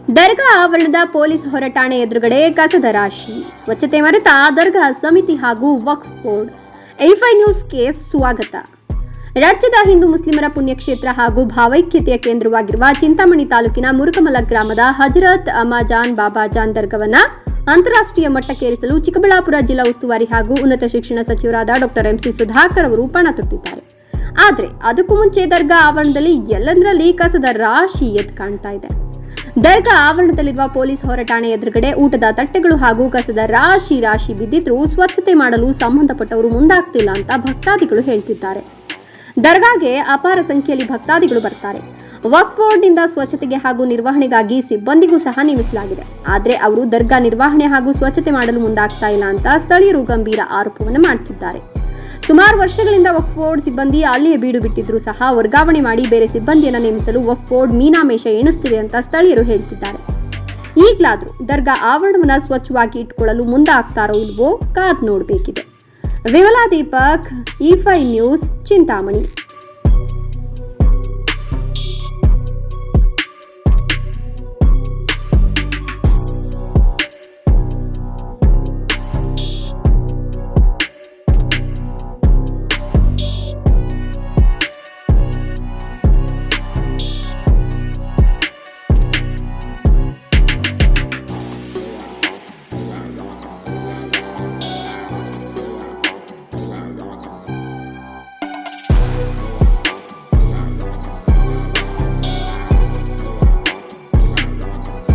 ದರ್ಗಾ ಆವರಣದ ಪೊಲೀಸ್ ಹೊರಠಾಣೆ ಎದುರುಗಡೆ ಕಸದ ರಾಶಿ, ಸ್ವಚ್ಛತೆ ಮರೆತ ದರ್ಗಾ ಸಮಿತಿ ಹಾಗೂ ವಕ್ಫ್ ಬೋರ್ಡ್. A5 ನ್ಯೂಸ್ಗೆ ಸ್ವಾಗತ. ರಾಜ್ಯದ ಹಿಂದೂ ಮುಸ್ಲಿಮರ ಪುಣ್ಯಕ್ಷೇತ್ರ ಹಾಗೂ ಭಾವೈಕ್ಯತೆಯ ಕೇಂದ್ರವಾಗಿರುವ ಚಿಂತಾಮಣಿ ತಾಲೂಕಿನ ಮುರುಕಮಲ ಗ್ರಾಮದ ಹಜರತ್ ಅಮ್ಮಾಜಾನ್ ಬಾಬಾಜಾನ್ ದರ್ಗಾವನ್ನ ಅಂತಾರಾಷ್ಟ್ರೀಯ ಮಟ್ಟಕ್ಕೇರಿಸಲು ಚಿಕ್ಕಬಳ್ಳಾಪುರ ಜಿಲ್ಲಾ ಉಸ್ತುವಾರಿ ಹಾಗೂ ಉನ್ನತ ಶಿಕ್ಷಣ ಸಚಿವರಾದ ಡಾಕ್ಟರ್ MC ಸುಧಾಕರ್ ಅವರು ಪಣ ತೊಟ್ಟಿದ್ದಾರೆ. ಆದರೆ ಅದಕ್ಕೂ ಮುಂಚೆ ದರ್ಗಾ ಆವರಣದಲ್ಲಿ ಎಲ್ಲದರಲ್ಲಿ ಕಸದ ರಾಶಿ ಎದ್ದು ಕಾಣ್ತಾ ಇದೆ. ದರ್ಗಾ ಆವರಣದಲ್ಲಿರುವ ಪೊಲೀಸ್ ಹೊರಠಾಣೆ ಎದುರುಗಡೆ ಊಟದ ತಟ್ಟೆಗಳು ಹಾಗೂ ಕಸದ ರಾಶಿ ಬಿದ್ದಿದ್ರೂ ಸ್ವಚ್ಛತೆ ಮಾಡಲು ಸಂಬಂಧಪಟ್ಟವರು ಮುಂದಾಗ್ತಿಲ್ಲ ಅಂತ ಭಕ್ತಾದಿಗಳು ಹೇಳ್ತಿದ್ದಾರೆ. ದರ್ಗಾಗೆ ಅಪಾರ ಸಂಖ್ಯೆಯಲ್ಲಿ ಭಕ್ತಾದಿಗಳು ಬರ್ತಾರೆ. ವಕ್ಫ್ ಬೋರ್ಡ್ನಿಂದ ಸ್ವಚ್ಛತೆಗೆ ಹಾಗೂ ನಿರ್ವಹಣೆಗಾಗಿ ಸಿಬ್ಬಂದಿಗೂ ಸಹ ನೇಮಿಸಲಾಗಿದೆ. ಆದರೆ ಅವರು ದರ್ಗಾ ನಿರ್ವಹಣೆ ಹಾಗೂ ಸ್ವಚ್ಛತೆ ಮಾಡಲು ಮುಂದಾಗ್ತಾ ಇಲ್ಲ ಅಂತ ಸ್ಥಳೀಯರು ಗಂಭೀರ ಆರೋಪವನ್ನು ಮಾಡ್ತಿದ್ದಾರೆ. ಸುಮಾರು ವರ್ಷಗಳಿಂದ ವಕ್ಫ್ ಬೋರ್ಡ್ ಸಿಬ್ಬಂದಿ ಅಲ್ಲಿಯೇ ಬೀಡು ಬಿಟ್ಟಿದ್ರು ಸಹ ವರ್ಗಾವಣೆ ಮಾಡಿ ಬೇರೆ ಸಿಬ್ಬಂದಿಯನ್ನು ನೇಮಿಸಲು ವಕ್ಫ್ ಬೋರ್ಡ್ ಮೀನಾಮೇಷ ಎಣಿಸ್ತಿದೆ ಅಂತ ಸ್ಥಳೀಯರು ಹೇಳ್ತಿದ್ದಾರೆ. ಈಗಲಾದರೂ ದರ್ಗಾ ಆವರಣವನ್ನು ಸ್ವಚ್ಛವಾಗಿ ಇಟ್ಕೊಳ್ಳಲು ಮುಂದಾಗ್ತಾರೋ ಇಲ್ವೋ ಕಾದ್ ನೋಡಬೇಕಿದೆ. Vimala Deepak, E5 news, Chintamani.